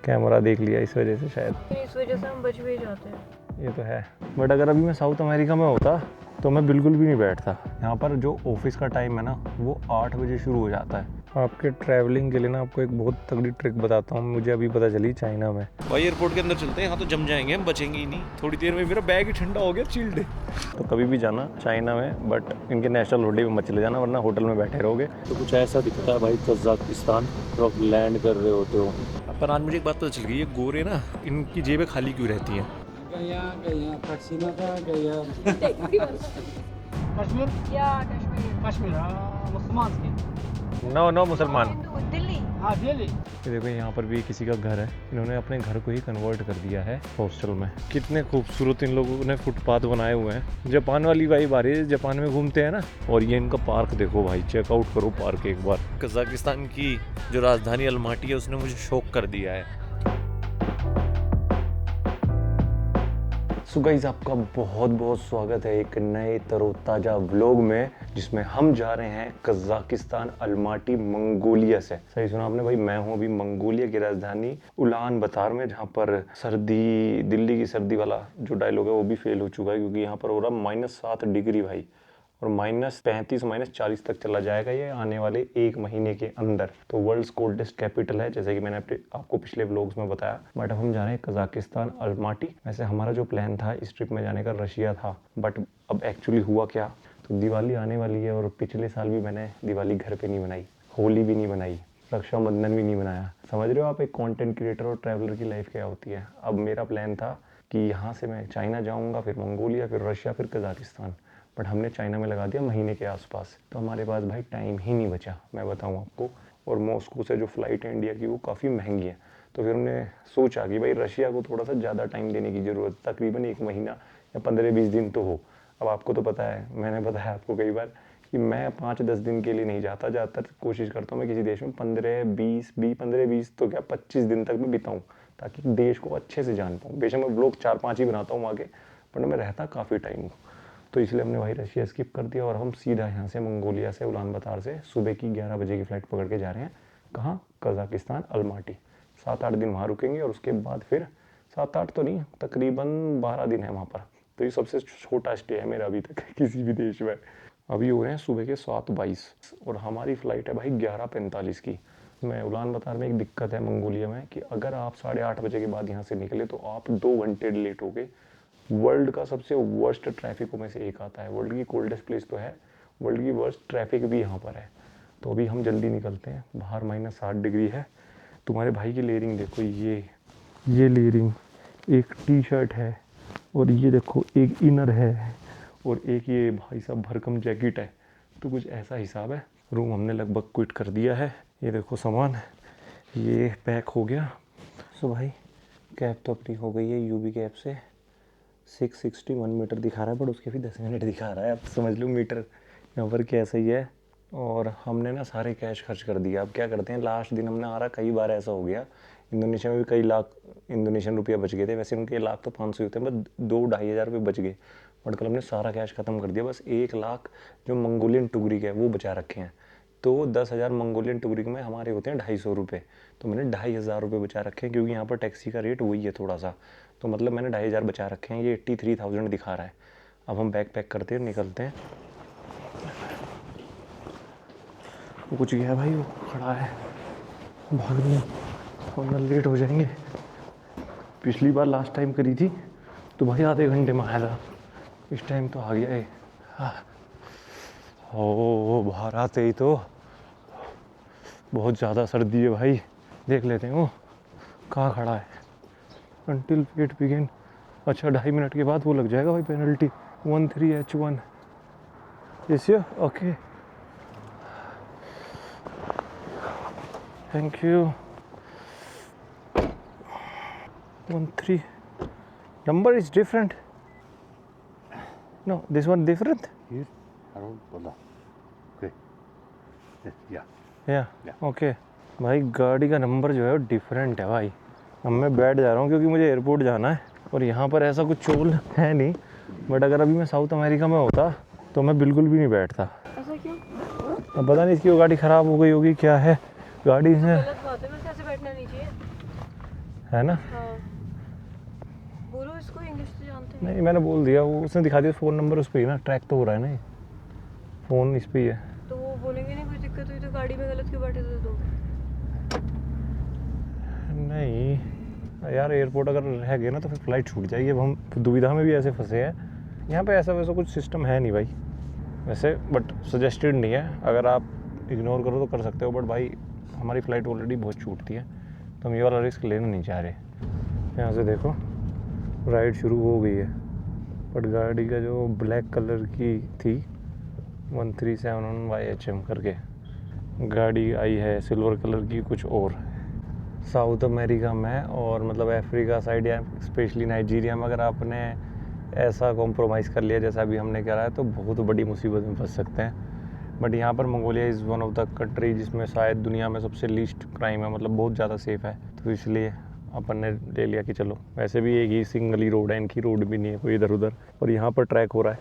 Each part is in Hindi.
कैमरा देख लिया इस वजह से शायद। इस वजह से हम बच भी जाते हैं। ये तो है, बट अगर अभी मैं साउथ अमेरिका में होता तो मैं बिल्कुल भी नहीं बैठता। यहाँ पर जो ऑफिस का टाइम है ना वो 8 बजे शुरू हो जाता है। आपके ट्रैवलिंग के लिए ना आपको एक बहुत तगड़ी ट्रिक बताता हूँ, मुझे अभी पता चली चाइना में। भाई एयरपोर्ट के अंदर चलते हैं, यहाँ तो जम जाएंगे हम, बचेंगे ही नहीं। थोड़ी देर में मेरा बैग ही ठंडा हो गया, चिल्ड। तो कभी भी जाना चाइना में, बट इनके नेशनल हॉलीडे में मत चले जाना, वरना होटल में बैठे रहोगे। तो कुछ ऐसा दिखता है भाई कजाकिस्तान, तो आप लैंड कर रहे होते हो। पर आज मुझे एक बात पता चल गई, ये गोरे ना इनकी जेबें खाली क्यों रहती हैं। कश्मीर या कश्मीर। कश्मीर हाँ मुसलमान की। नो मुसलमान। दिल्ली। हाँ दिल्ली। ये देखो यहाँ पर भी किसी का घर है, इन्होंने अपने घर को ही कन्वर्ट कर दिया है हॉस्टल में। कितने खूबसूरत इन लोगों ने फुटपाथ बनाए हुए हैं। जापान वाली वाइब आ रही है, जापान में घूमते हैं ना। और ये इनका पार्क देखो भाई, चेकआउट करो पार्क एक बार। कजाकिस्तान की जो राजधानी अलमाटी है उसने मुझे शॉक कर दिया है। सो गाइस, आपका बहुत बहुत स्वागत है एक नए तरोताजा व्लॉग में, जिसमें हम जा रहे हैं कजाकिस्तान अलमाटी मंगोलिया से। सही सुना आपने भाई, मैं हूं अभी मंगोलिया की राजधानी उलान बतार में, जहां पर सर्दी, दिल्ली की सर्दी वाला जो डायलॉग है वो भी फेल हो चुका है, क्योंकि यहाँ पर हो रहा -7 डिग्री भाई, और -35 -40 तक चला जाएगा ये आने वाले 1 महीने के अंदर। तो वर्ल्ड्स कोल्डेस्ट कैपिटल है, जैसे कि मैंने आपको पिछले व्लॉग्स में बताया। बट अब हम जा रहे हैं कजाकिस्तान अलमाटी। वैसे हमारा जो प्लान था इस ट्रिप में जाने का रशिया था, बट अब एक्चुअली हुआ क्या, तो दिवाली आने वाली है और पिछले साल भी मैंने दिवाली घर पे नहीं बनाई, होली भी नहीं बनाई, रक्षाबंधन भी नहीं बनाया। समझ रहे हो आप एक कंटेंट क्रिएटर और ट्रैवलर की लाइफ क्या होती है। अब मेरा प्लान था कि यहाँ से मैं चाइना जाऊँगा, फिर मंगोलिया, फिर रशिया, फिर कजाकिस्तान। बट हमने चाइना में लगा दिया महीने के आसपास, तो हमारे पास भाई टाइम ही नहीं बचा, मैं बताऊं आपको। और मॉस्को से जो फ़्लाइट है इंडिया की वो काफ़ी महंगी है, तो फिर हमने सोचा कि भाई रशिया को थोड़ा सा ज़्यादा टाइम देने की ज़रूरत, तकरीबन 1 महीना या 15-20 दिन तो हो। अब आपको तो पता है, मैंने बताया आपको कई बार कि मैं 5-10 दिन के लिए नहीं जाता, ज़्यादातर कोशिश करता हूँ मैं किसी देश में 15-20 तो क्या 25 दिन तक मैं बिताऊँ, ताकि देश को अच्छे से जान पाऊँ। बेशक मैं ब्लॉग 4-5 ही बनाता हूँ आगे, पर मैं रहता काफ़ी टाइम हूँ। तो इसलिए हमने भाई रशिया स्किप कर दिया और हम सीधा यहाँ से मंगोलिया से उलान बतार से सुबह की 11 बजे की फ़्लाइट पकड़ के जा रहे हैं। कहाँ? Kazakhstan Almaty. 7-8 दिन वहाँ रुकेंगे और उसके बाद फिर 7-8 तो नहीं, तकरीबन 12 दिन है वहाँ पर। तो ये सबसे छोटा स्टे है मेरा अभी तक किसी भी देश में। अभी हो रहे हैं सुबह के 7:22 और हमारी फ़्लाइट है भाई 11:45 की। मैं उलान बतार में एक दिक्कत है मंगोलिया में कि अगर आप 8:30 बजे के बाद यहाँ से निकले तो आप 2 घंटे लेट हो गए। वर्ल्ड का सबसे वर्स्ट ट्रैफिकों में से एक आता है। वर्ल्ड की कोल्डेस्ट प्लेस तो है, वर्ल्ड की वर्स्ट ट्रैफिक भी यहाँ पर है। तो अभी हम जल्दी निकलते हैं। बाहर -8 डिग्री है। तुम्हारे भाई की लेयरिंग देखो, ये लेयरिंग, एक टी शर्ट है और ये देखो एक इनर है और एक ये भाई साहब भरकम जैकेट है। तो कुछ ऐसा हिसाब है। रूम हमने लगभग क्विट कर दिया है। ये देखो सामान ये पैक हो गया। सो भाई कैब तो अपनी हो गई है यूबी कैब से। 661 मीटर दिखा रहा है, बट उसके भी 10 मिनट दिखा रहा है। अब समझ लो मीटर यहाँ पर कैसा ही है। और हमने ना सारे कैश खर्च कर दिया। अब क्या करते हैं, लास्ट दिन हमने आ रहा, कई बार ऐसा हो गया। इंडोनेशिया में भी कई लाख इंडोनेशियन रुपया बच गए थे। वैसे उनके लाख तो 500 होते हैं, बस 2-2.5 हज़ार रुपये बच गए। बट कल हमने सारा कैश ख़त्म कर दिया। बस 1 लाख जो मंगोलियन टुगरिक है वो बचा रखे हैं। तो 10,000 मंगोलियन टुगरिक में हमारे होते हैं 250 रुपये। तो मैंने 2,500 रुपये बचा रखे हैं, क्योंकि यहाँ पर टैक्सी का रेट वही है थोड़ा सा। तो मतलब मैंने 2,500 बचा रखे हैं। ये 83,000 दिखा रहा है। अब हम बैग पैक करते हैं, निकलते हैं। वो कुछ गया भाई, वो खड़ा है, भागने वरना लेट हो जाएंगे। पिछली बार लास्ट टाइम करी थी तो भाई आधे घंटे में आया था, इस टाइम तो आ गया है। ओ बाहर आते ही तो बहुत ज़्यादा सर्दी है भाई। देख लेते हैं वो कहाँ खड़ा है। Until it begin। अच्छा 2.5 मिनट के बाद वो लग जाएगा भाई पेनल्टी। 13H1 इस ये okay, thank you. 13 number is different. No this one different. Here, around Bola. Okay. या ओके भाई, गाड़ी का नंबर जो है वो डिफरेंट है भाई। अब मैं बैठ जा रहा हूँ क्योंकि मुझे एयरपोर्ट जाना है और यहाँ पर ऐसा कुछ चोल है नहीं। बट अगर अभी मैं साउथ अमेरिका में होता तो मैं बिल्कुल भी नहीं बैठता। ऐसा क्यों? अब पता नहीं इसकी वो गाड़ी ख़राब हो गई होगी, क्या है गाड़ी से। गलत बात है ना, कैसे बैठना नहीं चाहिए। है ना? हाँ बोलो इसको, इंग्लिश तो जानते हैं। नहीं मैंने बोल दिया, वो उसने दिखा दिया फ़ोन नंबर उस पर ही ना, ट्रैक तो हो रहा है ना ये, फ़ोन इस पे ही है। तो वो बोलेंगे नहीं कुछ दिक्कत हुई तो गाड़ी में गलत क्यों बैठे थे तो? नहीं यार, एयरपोर्ट अगर रह गया ना तो फिर फ़्लाइट छूट जाएगी। अब हम दुविधा में भी ऐसे फंसे हैं, यहाँ पे ऐसा वैसा कुछ सिस्टम है नहीं भाई वैसे, बट सजेस्टेड नहीं है, अगर आप इग्नोर करो तो कर सकते हो, बट भाई हमारी फ़्लाइट ऑलरेडी बहुत छूटती है तो हम ये वाला रिस्क लेना नहीं चाह रहे। यहाँ से देखो राइड शुरू हो गई है, बट गाड़ी का जो ब्लैक कलर की थी 1371 YHM करके गाड़ी आई है सिल्वर कलर की कुछ और। साउथ अमेरिका में और मतलब अफ्रीका साइड या स्पेशली नाइजीरिया में अगर आपने ऐसा कॉम्प्रोमाइज़ कर लिया जैसा अभी हमने करा है तो बहुत बड़ी मुसीबत में फंस सकते हैं। बट यहाँ पर Mongolia is one of the country जिसमें शायद दुनिया में सबसे लीस्ट क्राइम है, मतलब बहुत ज़्यादा सेफ़ है, तो इसलिए अपन ने ले लिया कि चलो वैसे भी एक ही सिंगल ही रोड है, इनकी रोड भी नहीं है कोई इधर उधर, और यहाँ पर ट्रैक हो रहा है,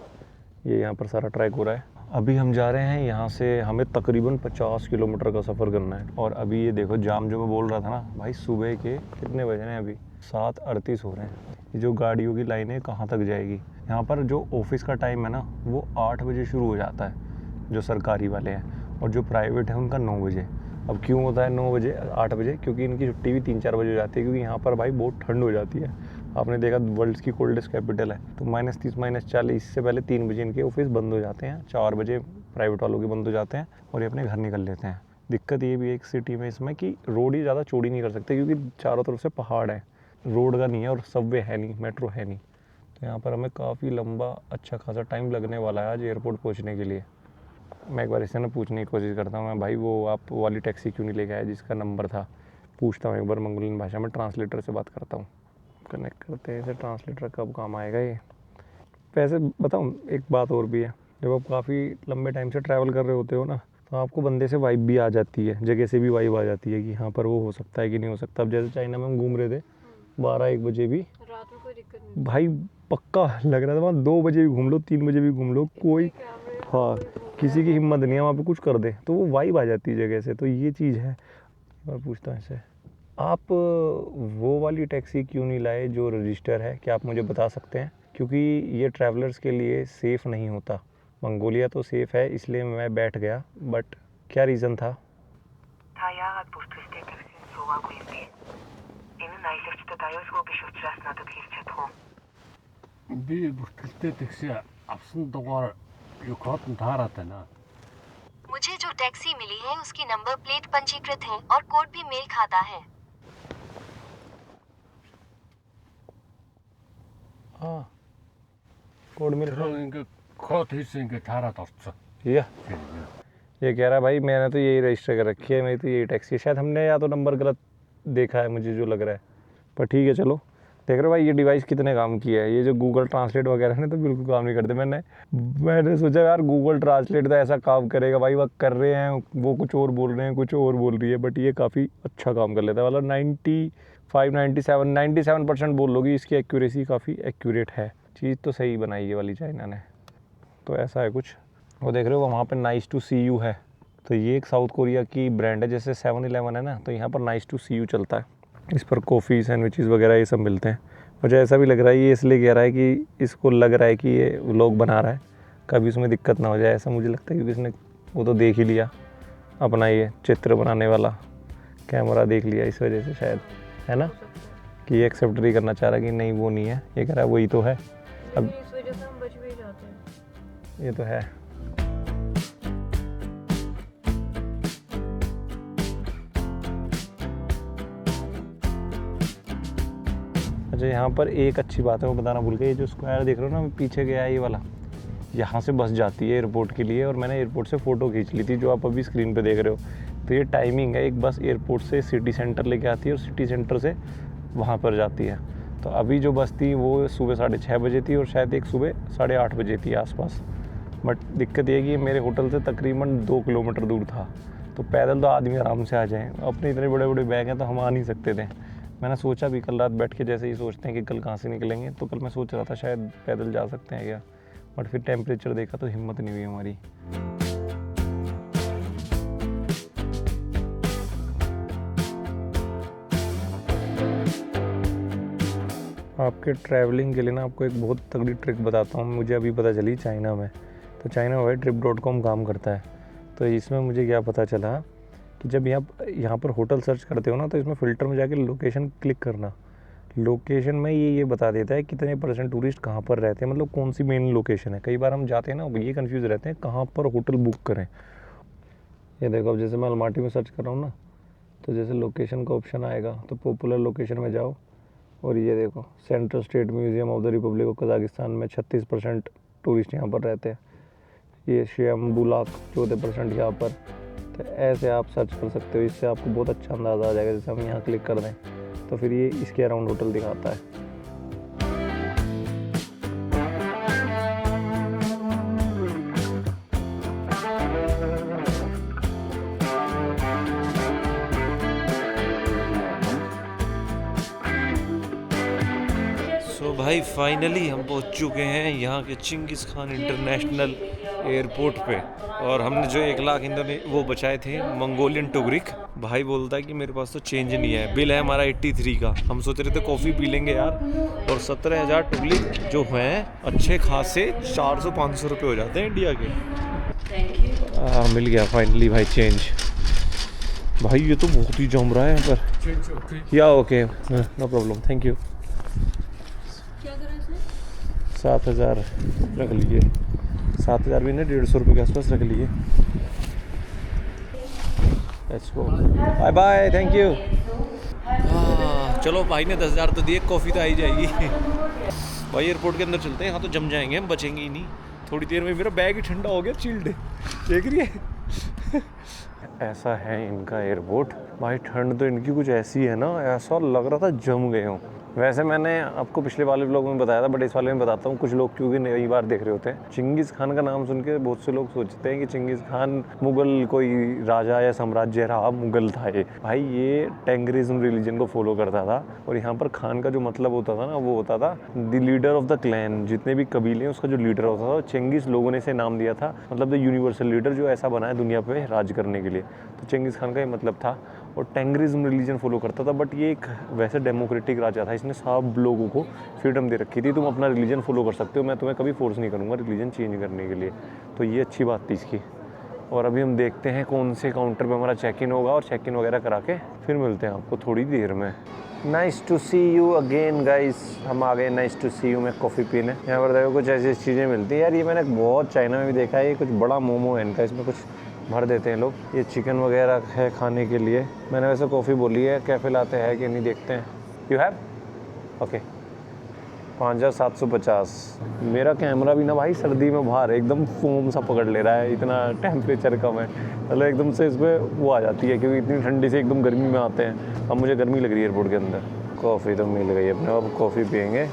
ये यहाँ पर सारा ट्रैक हो रहा है। अभी हम जा रहे हैं यहाँ से, हमें तकरीबन 50 किलोमीटर का सफ़र करना है। और अभी ये देखो जाम जो मैं बोल रहा था ना भाई, सुबह के कितने बज रहे हैं अभी 7:38 हो रहे हैं। ये जो गाड़ियों की लाइनें कहाँ तक जाएगी। यहाँ पर जो ऑफिस का टाइम है ना वो 8 बजे शुरू हो जाता है जो सरकारी वाले हैं, और जो प्राइवेट है उनका 9 बजे। अब क्यों होता है 9 बजे 8 बजे, क्योंकि इनकी छुट्टी भी 3-4 बजे हो जाती है, क्योंकि यहाँ पर भाई बहुत ठंड हो जाती है। आपने देखा वर्ल्ड की कोल्डेस्ट कैपिटल है, तो -30 -40 इससे पहले 3 बजे इनके ऑफिस बंद हो जाते हैं, 4 बजे प्राइवेट वालों के बंद हो जाते हैं और ये अपने घर निकल लेते हैं। दिक्कत ये भी है एक सिटी में इसमें कि रोड ही ज़्यादा चौड़ी नहीं कर सकते, क्योंकि चारों तरफ से पहाड़ है, रोड का नहीं है और सबवे है नहीं, मेट्रो है नहीं। तो यहाँ पर हमें काफ़ी लंबा अच्छा खासा टाइम लगने वाला है आज एयरपोर्ट पहुँचने के लिए। मैं एक बार इससे ना पूछने की कोशिश करता हूँ, मैं भाई वो आप वो वाली टैक्सी क्यों नहीं लेके आया जिसका नंबर था, पूछता हूँ एक बार मंगोलियन भाषा में, ट्रांसलेटर से बात करता हूँ, कनेक्ट करते हैं इसे। ट्रांसलेटर कब काम आएगा ये। वैसे बताऊँ एक बात और भी है, जब आप काफ़ी लंबे टाइम से ट्रैवल कर रहे होते हो ना तो आपको बंदे से वाइब भी आ जाती है, जगह से भी वाइब आ जाती है कि यहाँ पर वो हो सकता है कि नहीं हो सकता। अब जैसे चाइना में हम घूम रहे थे 12-1 बजे भी रात में कोई दिक्कत नहीं। भाई पक्का लग रहा था वहाँ 2 बजे भी घूम लो 3 बजे भी घूम लो, कोई हाँ किसी की हिम्मत नहीं है वहाँ पे कुछ कर दे, तो वो वाइब आ जाती है जगह से। तो ये चीज़ है। मैं पूछता हूँ इससे, आप वो वाली टैक्सी क्यों नहीं लाए जो रजिस्टर है, क्या आप मुझे बता सकते हैं? क्योंकि ये ट्रैवलर्स के लिए सेफ़ नहीं होता। मंगोलिया तो सेफ़ है इसलिए मैं बैठ गया, बट क्या रीज़न था? Tájárat busztüztétek szóval Quimby. Innen näisestä tajusvuokisut säsnätök hissetsho. Би бүртгэлтэй тэгшээ авсан дугаар юу код нь таарат байна. मुझे जो टैक्सी मिली है उसकी नंबर प्लेट पंजीकृत है और कोड भी मेल खाता है। हाँ कोड मिल रहा Тэр ингээ код хийсэн ингээ таарат орцсон. है। ये कह रहा है भाई मैंने तो यही रजिस्टर कर रखी है, मेरी तो यही टैक्सी है। शायद हमने या तो नंबर गलत देखा है, मुझे जो लग रहा है, पर ठीक है चलो। देख रहे हो भाई ये डिवाइस कितने काम की है, ये जो गूगल ट्रांसलेट वगैरह है तो बिल्कुल काम नहीं करते। मैंने सोचा यार गूगल ट्रांसलेट तो ऐसा काम करेगा भाई, वह कर रहे हैं वो कुछ और बोल रहे हैं कुछ और बोल रही है, बट ये काफ़ी अच्छा काम कर लेता है। मतलब 97% बोल लोगी, इसकी एक्यूरेसी काफ़ी एक्यूरेट है। चीज़ तो सही बनाई है वाली चाइना ने। तो ऐसा है कुछ। वो देख रहे हो वहाँ पे नाइस टू सी यू है, तो ये एक साउथ कोरिया की ब्रांड है, जैसे 7-Eleven है ना, तो यहाँ पर नाइस टू सी यू चलता है। इस पर कॉफ़ी सैंडविचेस वगैरह ये सब मिलते हैं। मुझे ऐसा भी लग रहा है ये इसलिए कह रहा है कि इसको लग रहा है कि ये व्लॉग बना रहा है, कभी उसमें दिक्कत ना हो जाए, ऐसा मुझे लगता है। क्योंकि इसने वो तो देख ही लिया अपना ये चित्र बनाने वाला कैमरा देख लिया, इस वजह से शायद, है ना, कि ये एक्सेप्ट नहीं करना चाह रहा कि नहीं वो नहीं है, ये कह रहा है वही तो है। अब इस वजह से हम बच भी जाते हैं। ये तो है। अच्छा यहाँ पर एक अच्छी बात है वो बताना भूल गया, ये जो स्क्वायर देख रहे हो ना पीछे गया है ये वाला, यहाँ से बस जाती है एयरपोर्ट के लिए, और मैंने एयरपोर्ट से फ़ोटो खींच ली थी जो आप अभी स्क्रीन पे देख रहे हो। तो ये टाइमिंग है, एक बस एयरपोर्ट से सिटी सेंटर लेके आती है और सिटी सेंटर से वहाँ पर जाती है। तो अभी जो बस थी वो सुबह 6:30 बजे थी और शायद एक सुबह 8:30 बजे थी आसपास। बट दिक्कत ये है कि मेरे होटल से तकरीबन 2 किलोमीटर दूर था, तो पैदल तो आदमी आराम से आ जाए, अपने इतने बड़े बड़े बैग हैं तो हम आ नहीं सकते थे। मैंने सोचा भी कल रात बैठ के जैसे ही सोचते हैं कि कल कहाँ से निकलेंगे, तो कल मैं सोच रहा था शायद पैदल जा सकते हैं क्या, बट फिर टेम्परेचर देखा तो हिम्मत नहीं हुई हमारी। आपके ट्रैवलिंग के लिए ना आपको एक बहुत तगड़ी ट्रिक बताता हूँ, मुझे अभी पता चली चाइना में। तो चाइना में trip.com काम करता है। तो इसमें मुझे क्या पता चला कि जब यहाँ पर होटल सर्च करते हो ना, तो इसमें फ़िल्टर में जाके लोकेशन क्लिक करना। लोकेशन में ये बता देता है कितने % टूरिस्ट कहाँ पर रहते हैं, मतलब कौन सी मेन लोकेशन है। कई बार हम जाते हैं ना, ये कंफ्यूज रहते हैं कहाँ पर होटल बुक करें। ये देखो, अब जैसे मैं अलमाटी में सर्च कर रहा हूँ ना, तो जैसे लोकेशन का ऑप्शन आएगा तो पॉपुलर लोकेशन में जाओ, और ये देखो central state museum of the Republic of Kazakhstan में 36% टूरिस्ट यहाँ पर रहते हैं। ये शियम्बुलाक 14% यहाँ पर। तो ऐसे आप सर्च कर सकते हो, इससे आपको बहुत अच्छा अंदाज़ा आ जाएगा। जैसे हम यहाँ क्लिक कर दें तो फिर ये इसके अराउंड होटल दिखाता है। सो भाई फाइनली हम पहुंच चुके हैं यहाँ के चिंगिस खान इंटरनेशनल एयरपोर्ट पे। और हमने जो 1 लाख वो बचाए थे मंगोलियन टुगरिक, भाई बोलता है कि मेरे पास तो चेंज नहीं है। बिल है हमारा 83 का। हम सोच रहे थे कॉफ़ी पी लेंगे यार, और 17,000 टुगरिक जो हैं अच्छे खासे 400-500 रुपये हो जाते हैं इंडिया के। मिल गया फाइनली भाई चेंज। भाई ये तो बहुत ही जम रहा है यहाँ पर। या okay, no problem, thank you. क्या करा इसने? 7,000 रख लीजिए। 7,000 भी नहीं, 150 रुपये के आसपास रख लीजिए। Let's go, bye bye, thank you. चलो भाई ने 10,000 तो दिए, कॉफ़ी तो आई जाएगी। भाई एयरपोर्ट के अंदर चलते हैं, यहाँ तो जम जाएंगे हम, बचेंगे ही नहीं। थोड़ी देर में मेरा बैग ही ठंडा हो गया, चिल्ड देख रही है। ऐसा है इनका एयरपोर्ट। भाई ठंड तो इनकी कुछ ऐसी है ना, ऐसा लग रहा था जम गए हूँ। वैसे मैंने आपको पिछले वाले व्लॉग में बताया था, बट इस वाले में बताता हूँ। कुछ लोग क्योंकि नई बार देख रहे होते हैं, चिंगिस खान का नाम सुन के बहुत से लोग सोचते हैं कि चिंगिस खान मुगल कोई राजा या साम्राज्य रहा, मुगल था ये। भाई ये टेंगरिज्म रिलीजन को फॉलो करता था, और यहाँ पर खान का जो मतलब होता था ना, वो होता था the leader of the clan. जितने भी कबीले हैं उसका जो लीडर होता था, चिंगिस लोगों ने इसे नाम दिया था, मतलब द यूनिवर्सल लीडर जो ऐसा बना है दुनिया पे राज करने के लिए। तो चिंगिस खान का ये मतलब था, और टेंगरिज्म रिलीजन फॉलो करता था। बट ये एक वैसे डेमोक्रेटिक राजा था, इसने सब लोगों को फ्रीडम दे रखी थी। तुम अपना रिलीजन फॉलो कर सकते हो, मैं तुम्हें कभी फोर्स नहीं करूँगा रिलीजन चेंज करने के लिए। तो ये अच्छी बात थी इसकी। और अभी हम देखते हैं कौन से काउंटर पे हमारा चेक इन होगा, और चेक इन वगैरह करा के फिर मिलते हैं आपको थोड़ी देर में। Nice to see you again guys. हम आ गए नाइस टू सी यू में कॉफ़ी पीने। यहाँ पर देखो कुछ ऐसी चीज़ें मिलती है यार। ये मैंने बहुत चाइना में भी देखा है, ये कुछ बड़ा मोमो है इनका, इसमें कुछ भर देते हैं लोग। ये चिकन वगैरह है खाने के लिए। मैंने वैसे कॉफ़ी बोली है, कैफ़े लाते हैं कि नहीं देखते हैं। You have okay. 5,750। मेरा कैमरा भी ना भाई सर्दी में बाहर एकदम फोम सा पकड़ ले रहा है, इतना टेम्परेचर कम है। मतलब एकदम से इस पर वो आ जाती है, क्योंकि इतनी ठंडी से एकदम गर्मी में आते हैं। अब मुझे गर्मी लग रही है एयरपोर्ट के अंदर। कॉफ़ी तो मिल गई अपने, अब कॉफ़ी पियेंगे।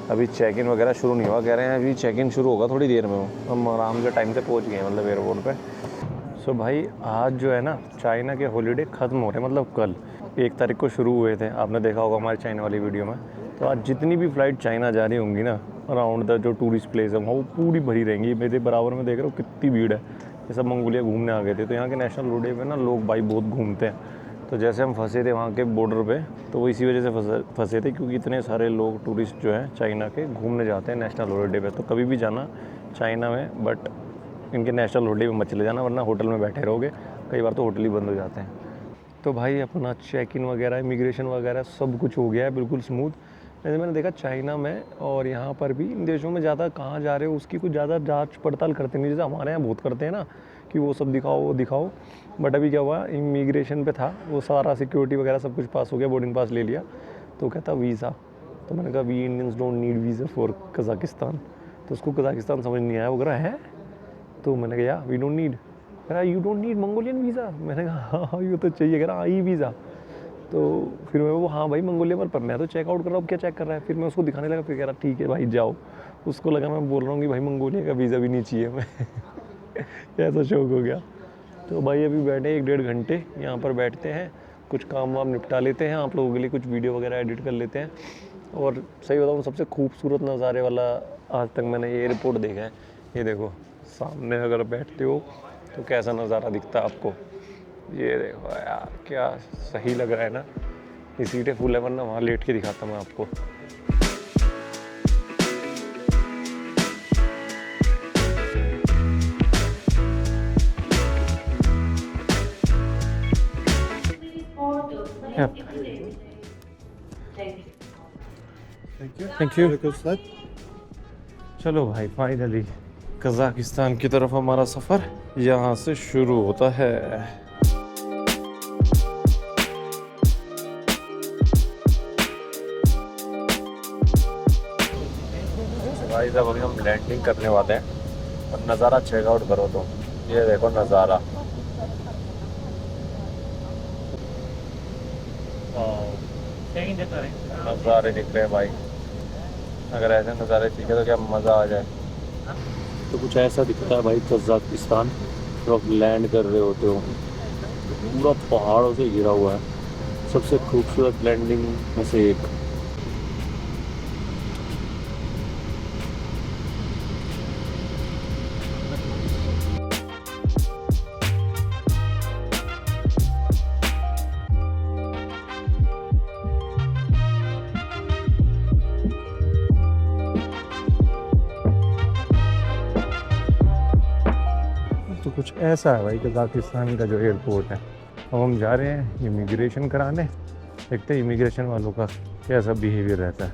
अभी चेक इन वगैरह शुरू नहीं हुआ, कह रहे हैं अभी चेक इन शुरू होगा थोड़ी देर में। हम आराम से टाइम से पहुँच गए मतलब एयरपोर्ट पर। सो भाई आज जो है ना, चाइना के हॉलीडे ख़त्म हो रहे हैं, मतलब कल 1 तारीख को शुरू हुए थे। आपने देखा होगा हमारे चाइना वाली वीडियो में। तो आज जितनी भी फ़्लाइट चाइना जा रही होंगी ना, अराउंड द जो टूरिस्ट प्लेस है वो पूरी भरी रहेंगी। मेरे बराबर में देख रहे हो कितनी भीड़ है। ये सब मंगोलिया घूमने आ गए थे। तो यहाँ के नेशनल रोडे पे ना लोग भाई बहुत घूमते हैं। तो जैसे हम फंसे थे वहाँ के बॉर्डर पे, तो वो इसी वजह से फंसे थे, क्योंकि इतने सारे लोग टूरिस्ट जो हैं चाइना के घूमने जाते हैं नेशनल हॉलीडे पे। तो कभी भी जाना चाइना में, बट इनके नेशनल हॉलीडे में मत चले जाना, वरना होटल में बैठे रहोगे। कई बार तो होटल ही बंद हो जाते हैं। तो भाई अपना चेक इन वगैरह, इमिग्रेशन वगैरह सब कुछ हो गया है बिल्कुल स्मूथ। जैसे मैंने देखा चाइना में और यहाँ पर भी, इन देशों में ज़्यादा कहाँ जा रहे हो उसकी कुछ ज़्यादा जांच पड़ताल करते नहीं, जैसे हमारे यहाँ बहुत करते हैं ना कि वो सब दिखाओ वो दिखाओ। बट अभी क्या हुआ, इमिग्रेशन पे था, वो सारा सिक्योरिटी वगैरह सब कुछ पास हो गया, बोर्डिंग पास ले लिया। तो कहता वीज़ा। तो मैंने कहा we Indians don't need visa for Kazakhstan. तो उसको कज़ाकिस्तान समझ नहीं आया, वो कह रहा है। तो मैंने कहा या वी डोंट नीड। कह रहा you don't need Mongolian visa. मैंने कहा हाँ ये तो चाहिए। कह रहा ई वीज़ा। तो फिर मैं वो हाँ भाई मंगोलिया पर मैं तो चेकआउट कर रहा हूँ, क्या चेक कर रहा है। फिर मैं उसको दिखाने लगा, फिर कह रहा ठीक है भाई जाओ। उसको लगा मैं बोल रहा हूँ कि भाई मंगोलिया का वीज़ा भी नहीं चाहिए मैं। ऐसा शौक हो गया। तो भाई अभी बैठे 1-1.5 घंटे यहाँ पर बैठते हैं, कुछ काम वाम निपटा लेते हैं, आप लोगों के लिए कुछ वीडियो वगैरह एडिट कर लेते हैं। और सही बताऊँ सबसे खूबसूरत नज़ारे वाला आज तक मैंने ये एयरपोर्ट देखा है। ये देखो सामने अगर बैठते हो तो कैसा नज़ारा दिखता है आपको। ये देखो यार क्या सही लग रहा है ना। ये सीटें फुल है, वरना वहाँ लेट के दिखाता मैं आपको। Thank you. चलो भाई फाइनली कजाकिस्तान की तरफ हमारा सफ़र यहाँ से शुरू होता है। भाई जब अभी हम लैंडिंग करने वाले हैं और नज़ारा चेकआउट करो तो ये देखो नज़ारा, नज़ारे दिख रहे हैं भाई। अगर ऐसे नज़ारे दिखे तो क्या मज़ा आ जाए। तो कुछ ऐसा दिखता है भाई कजाकिस्तान जब आप लैंड कर रहे होते हो, पूरा पहाड़ों से घिरा हुआ है। सबसे खूबसूरत लैंडिंग में से एक। तो कुछ ऐसा है भाई कजाकिस्तान का जो एयरपोर्ट है। अब हम जा रहे हैं इमिग्रेशन कराने, देखते हैं इमिग्रेशन वालों का कैसा बिहेवियर रहता है।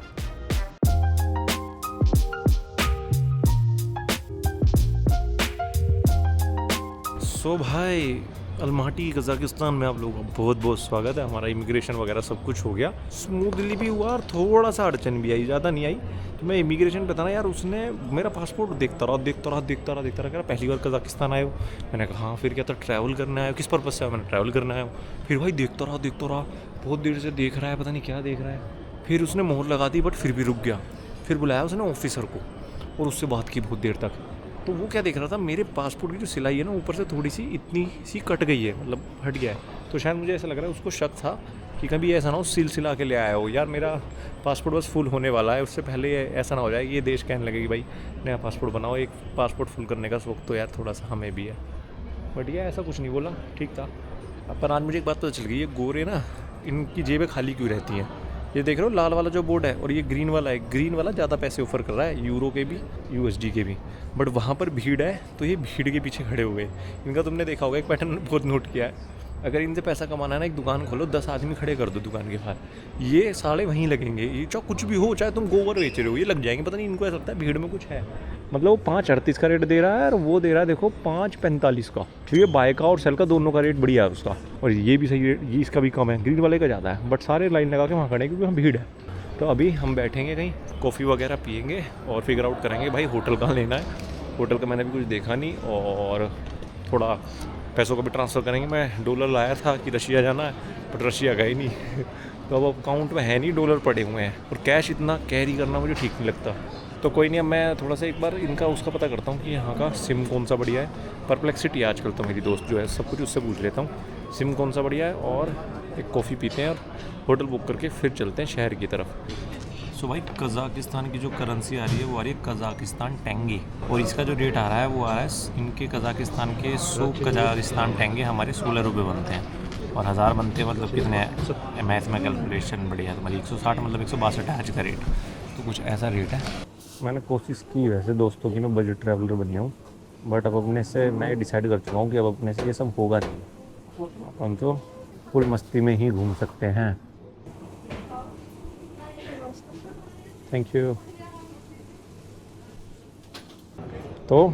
सो भाई अलमाटी कजाकिस्तान में आप लोगों का बहुत बहुत स्वागत है। हमारा इमिग्रेशन वगैरह सब कुछ हो गया, स्मूथली भी हुआ और थोड़ा सा अड़चन भी आई, ज़्यादा नहीं आई। तो मैं इमिग्रेशन पे था ना यार, उसने मेरा पासपोर्ट देखता रहा कह रहा पहली बार कजाकिस्तान आए हो। मैंने कहा हाँ, फिर क्या था, ट्रैवल करने आया हो? किस पर्पज़ से? मैंने ट्रैवल करने आया हो। फिर भाई देखता रहा, बहुत देर से देख रहा है, पता नहीं क्या देख रहा है। फिर उसने मोहर लगा दी बट फिर भी रुक गया। फिर बुलाया उसने ऑफिसर को और उससे बात की बहुत देर तक। तो वो क्या देख रहा था, मेरे पासपोर्ट की जो सिलाई है ना ऊपर से थोड़ी सी इतनी सी कट गई है, मतलब हट गया है। तो शायद मुझे ऐसा लग रहा है उसको शक था कि कभी ऐसा ना हो सिलसिला के ले आया हो। यार मेरा पासपोर्ट बस फुल होने वाला है, उससे पहले ऐसा ना हो जाए ये देश कहने लगे कि भाई नया पासपोर्ट बनाओ। एक पासपोर्ट फुल करने का शौक तो यार थोड़ा सा हमें भी है। बट ये ऐसा कुछ नहीं बोला, ठीक था। पर आज मुझे एक बात पता चल गई, ये गोरे ना इनकी जेबें खाली क्यों रहती हैं। ये देख रहे हो लाल वाला जो बोर्ड है और ये ग्रीन वाला है, ग्रीन वाला ज़्यादा पैसे ऑफर कर रहा है, यूरो के भी USD के भी। बट वहाँ पर भीड़ है तो ये भीड़ के पीछे खड़े हुए। इनका तुमने देखा होगा, एक पैटर्न बहुत नोट किया है। अगर इनसे पैसा कमाना है ना, एक दुकान खोलो, 10 आदमी खड़े कर दो दुकान के बाहर, ये साले वहीं लगेंगे। ये चाहे कुछ भी हो, चाहे तुम गोबर बेच रहे हो, ये लग जाएंगे। पता नहीं इनको ऐसा लगता है भीड़ में कुछ है। मतलब वो 5.38 का रेट दे रहा है और वो दे रहा है देखो 5.45 का। ठीक है, बाय का और सेल का दोनों का रेट बढ़िया है उसका, और ये भी सही रेट, ये इसका भी कम है, ग्रीन वाले का ज़्यादा है। बट सारे लाइन लगा के वहाँ खड़े हैं क्योंकि वहाँ भीड़ है। तो अभी हम बैठेंगे कहीं, कॉफ़ी वगैरह पियेंगे और फिगर आउट करेंगे भाई होटल कहाँ लेना है। होटल का मैंने भी कुछ देखा नहीं, और थोड़ा पैसों का भी ट्रांसफ़र करेंगे। मैं डॉलर लाया था कि रशिया जाना है, बट रशिया गए नहीं तो अब अकाउंट में है नहीं, डॉलर पड़े हुए हैं और कैश इतना कैरी करना मुझे ठीक नहीं लगता। तो कोई नहीं, अब मैं थोड़ा सा एक बार इनका उसका पता करता हूँ कि यहाँ का सिम कौन सा बढ़िया है। परप्लेक्सिटी आजकल तो मेरी दोस्त जो है सब कुछ उससे पूछ लेता हूँ सिम कौन सा बढ़िया है, और एक कॉफ़ी पीते हैं और होटल बुक करके फिर चलते हैं शहर की तरफ। सो भाई कज़ाकिस्तान की जो करेंसी आ रही है वो आ रही है कज़ाकिस्तान टेंगे, और इसका जो रेट आ रहा है वो आ रहा है, इनके कज़ाकिस्तान के 100 कज़ाकिस्तान टेंगे हमारे 16 रुपये बनते हैं, और 1000 बनते हैं मतलब कितने, मैथ में कैलकुलेशन बढ़िया है तुम्हारी, 160 मतलब 162 आज का रेट। तो कुछ ऐसा रेट है। मैंने कोशिश की वैसे दोस्तों की मैं बजट ट्रैवलर बन जाऊँ, बट अब अपने से मैं डिसाइड कर चुका हूँ कि अब अपने से ये सब होगा नहीं। हम तो पूरी मस्ती में ही घूम सकते हैं। Thank you. तो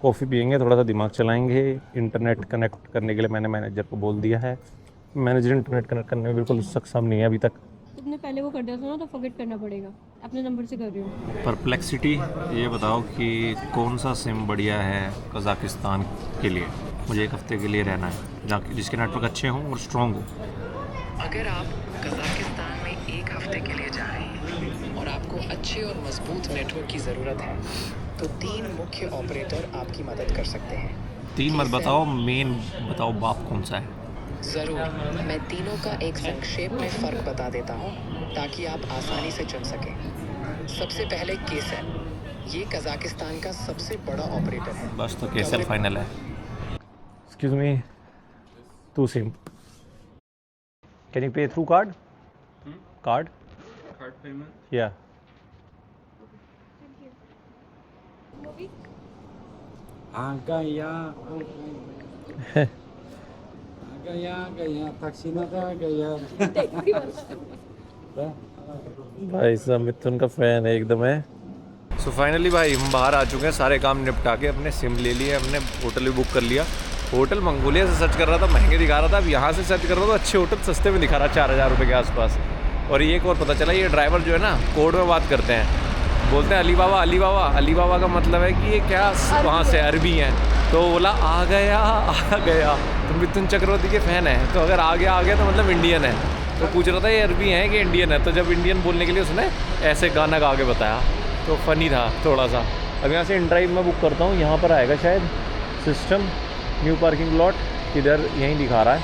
कॉफ़ी पियेंगे, थोड़ा सा दिमाग चलाएंगे। इंटरनेट कनेक्ट करने के लिए मैंने मैनेजर को बोल दिया है। मैनेजर इंटरनेट कनेक्ट करने में बिल्कुल सक्षम नहीं है अभी तक। तुमने पहले वो कर दिया था ना, तो फॉरगेट करना पड़ेगा। अपने नंबर से कर रही हूँ। परप्लेक्सिटी, ये बताओ कि कौन सा सिम बढ़िया है कज़ाकिस्तान के लिए। मुझे एक हफ्ते के लिए रहना है, जहाँ जिसके नेटवर्क अच्छे हों और स्ट्रॉन्ग हो। अगर आप कज़ाकिस्तान में एक हफ्ते के लिए जा रहे हैं और आपको अच्छे और मजबूत नेटवर्क की ज़रूरत है, तो 3 मुख्य ऑपरेटर आपकी मदद कर सकते हैं। 3 मत बताओ, मेन बताओ बाप कौन सा है। ज़रूर, मैं तीनों का एक संक्षेप में फ़र्क बता देता हूँ ताकि आप आसानी से चुन सकें। सबसे पहले केसेल, ये कज़ाकिस्तान का सबसे बड़ा ऑपरेटर है। बस तो केसेल फाइनल है। Excuse me, 2 SIM। Can you पे थ्रू कार्ड? Card payment? या भाई साहब मिथुन का फैन है एकदम है। सो फाइनली भाई हम बाहर आ चुके हैं, सारे काम निपटा के अपने सिम ले लिए, हमने होटल भी बुक कर लिया। होटल मंगोलिया से सर्च कर रहा था, महंगे दिखा रहा था। अब यहाँ से सर्च कर रहा था, अच्छे होटल सस्ते में दिखा रहा, 4000 रुपये के आसपास। और ये एक और पता चला, ये ड्राइवर जो है ना कोड में बात करते हैं, बोलते हैं अली बाबा अली बाबा। अली बाबा का मतलब है कि ये क्या वहाँ से अरबी हैं। तो बोला आ गया। तो मिथुन चक्रवर्ती के फ़ैन है, तो अगर आ गया तो मतलब इंडियन है। तो पूछ रहा था ये अरबी हैं कि इंडियन है। तो जब इंडियन बोलने के लिए उसने ऐसे गाना गा के बताया, तो फ़नी था थोड़ा सा। अब यहाँ से इन ड्राइव में बुक करता हूँ, यहाँ पर आएगा शायद सिस्टम न्यू पार्किंग लॉट, इधर यहीं दिखा रहा है।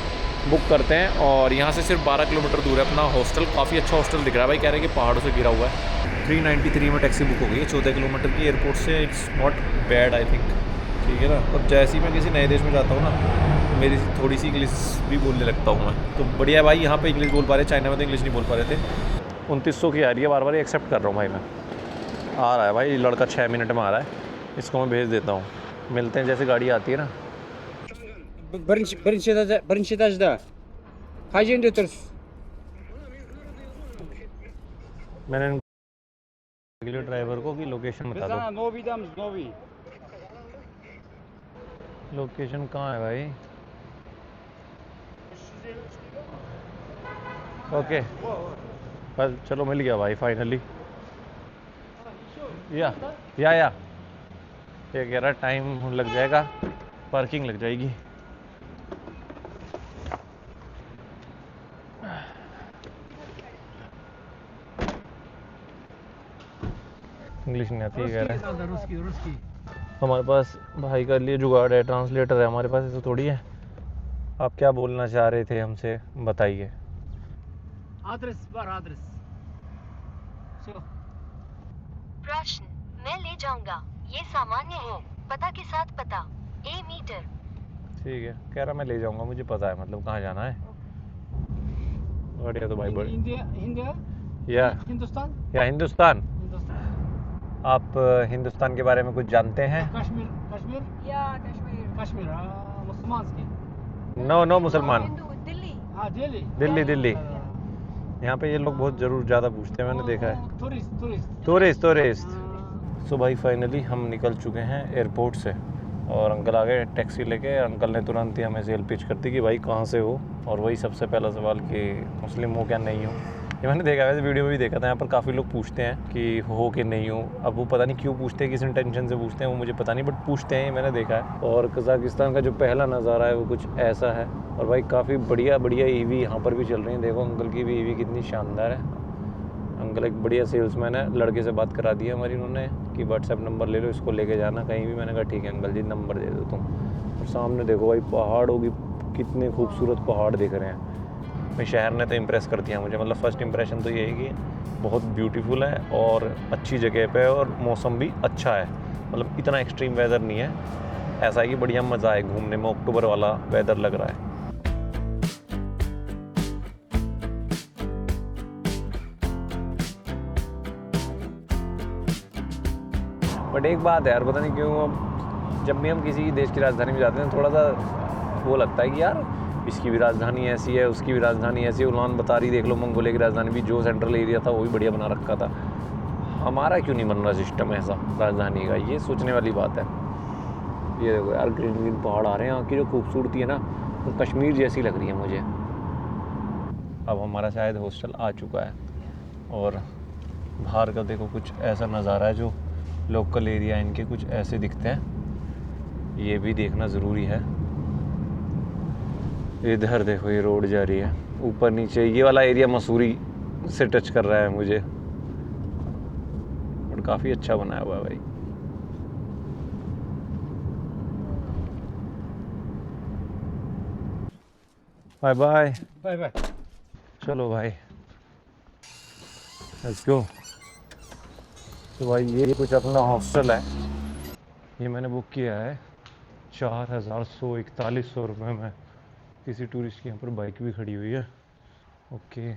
बुक करते हैं और यहाँ से सिर्फ 12 किलोमीटर दूर है अपना हॉस्टल। काफ़ी अच्छा हॉस्टल दिख रहा है भाई, कह रहे हैं कि पहाड़ों से गिरा हुआ है। 393 में टैक्सी बुक हो गई है 14 किलोमीटर की एयरपोर्ट से। It's not bad I think, ठीक है ना। और जैसे ही मैं किसी नए देश में जाता हूँ ना, मेरी थोड़ी सी इंग्लिश भी बोलने लगता हूँ मैं। तो बढ़िया है भाई, यहाँ पे इंग्लिश बोल पा रहे, चाइना में तो इंग्लिश नहीं बोल पा रहे थे। 2900 की आ रही है, बार बार एक्सेप्ट कर रहा हूँ भाई मैं। आ रहा है भाई लड़का, 6 मिनट में आ रहा है, इसको मैं भेज देता हूँ। मिलते हैं जैसे गाड़ी आती है ना। Birinci etajda. Kaçıncı otursun? मैंने ड्राइवर को कि लोकेशन बता दो। Novi'damiz, Novi. लोकेशन कहाँ है भाई? ओके बस चलो मिल गया भाई फाइनली। या ये कह रहा टाइम लग जाएगा, पार्किंग लग जाएगी। इंग्लिश नहीं आती है कह रहा है। Ruski. हमारे पास भाई का लिए जुगाड़ है, ट्रांसलेटर है हमारे पास, ऐसा थोड़ी है। आप क्या बोलना चाह रहे थे हमसे, बताइए। Adres var adres. So. प्रश्न, मैं ले जाऊंगा, ये सामान्य है, पता के साथ पता, ए मीटर। ठीक है, कह रहा मैं ले जाऊंगा, मुझे पता है मतलब कहाँ जाना है। बढ़िया तो भाई बढ़िया। India. या Hindustan. हिंदुस्तान। Hindustan. आप हिंदुस्तान के बारे में कुछ जानते हैं? Kashmir. Yeah, Kashmir. Kashmir. Müslümanski. No मुसलमान। Hindu, Delhi. Delhi. दिल्ली। यहाँ पे ये लोग बहुत ज़रूर ज़्यादा पूछते हैं, मैंने देखा है। टूरिस्ट। सो भाई फाइनली हम निकल चुके हैं एयरपोर्ट से और अंकल आ गए टैक्सी लेके। अंकल ने तुरंत ही हमें सेल पिच कर दी कि भाई कहाँ से हो, और वही सबसे पहला सवाल कि मुस्लिम हो क्या नहीं हो। ये मैंने देखा, वैसे वीडियो में भी देखा था, यहाँ पर काफ़ी लोग पूछते हैं कि हो कि नहीं हो। अब वो पता नहीं क्यों पूछते हैं, किस इंटेंशन से पूछते हैं वो मुझे पता नहीं, बट पूछते हैं, ये मैंने देखा है। और कज़ाकिस्तान का जो पहला नज़ारा है वो कुछ ऐसा है। और भाई काफ़ी बढ़िया ईवी यहाँ पर भी चल रही है। देखो अंकल की भी ईवी कितनी शानदार है। अंकल एक बढ़िया सेल्समैन है, लड़के से बात करा दी है हमारी उन्होंने कि व्हाट्सएप नंबर ले लो, इसको लेके जाना कहीं भी। मैंने कहा ठीक है अंकल जी, नंबर दे दो तुम। और सामने देखो भाई पहाड़ों की कितने खूबसूरत पहाड़ दिख रहे हैं भाई। शहर ने तो इम्प्रेस कर दिया मुझे, मतलब फ़र्स्ट इंप्रेशन तो ये है कि बहुत ब्यूटीफुल है और अच्छी जगह पे है, और मौसम भी अच्छा है, मतलब इतना एक्सट्रीम वेदर नहीं है। ऐसा है कि बढ़िया मज़ा है घूमने में, अक्टूबर वाला वेदर लग रहा है। बट एक बात है यार, पता नहीं क्यों अब जब भी हम किसी देश की राजधानी में जाते हैं थोड़ा सा वो लगता है कि यार इसकी भी राजधानी ऐसी है, उसकी भी राजधानी ऐसी है। उलान बतारी देख लो, मंगोलिया की राजधानी भी, जो सेंट्रल एरिया था वो भी बढ़िया बना रखा था। हमारा क्यों नहीं बन रहा सिस्टम ऐसा राजधानी का, ये सोचने वाली बात है। ये देखो यार ग्रीन पहाड़ आ रहे हैं, यहाँ की जो खूबसूरती है ना वो कश्मीर जैसी लग रही है मुझे। अब हमारा शायद हॉस्टल आ चुका है और बाहर का देखो कुछ ऐसा नज़ारा है, जो लोकल एरिया इनके कुछ ऐसे दिखते हैं, ये भी देखना ज़रूरी है। इधर देखो ये रोड जा रही है ऊपर नीचे, ये वाला एरिया मसूरी से टच कर रहा है मुझे, और काफ़ी अच्छा बनाया हुआ है भाई। Bye bye. चलो भाई लेट्स गो। तो भाई ये कुछ अपना हॉस्टल है, ये मैंने बुक किया है 4141 रुपये में। किसी टूरिस्ट की यहाँ पर बाइक भी खड़ी हुई है। ओके,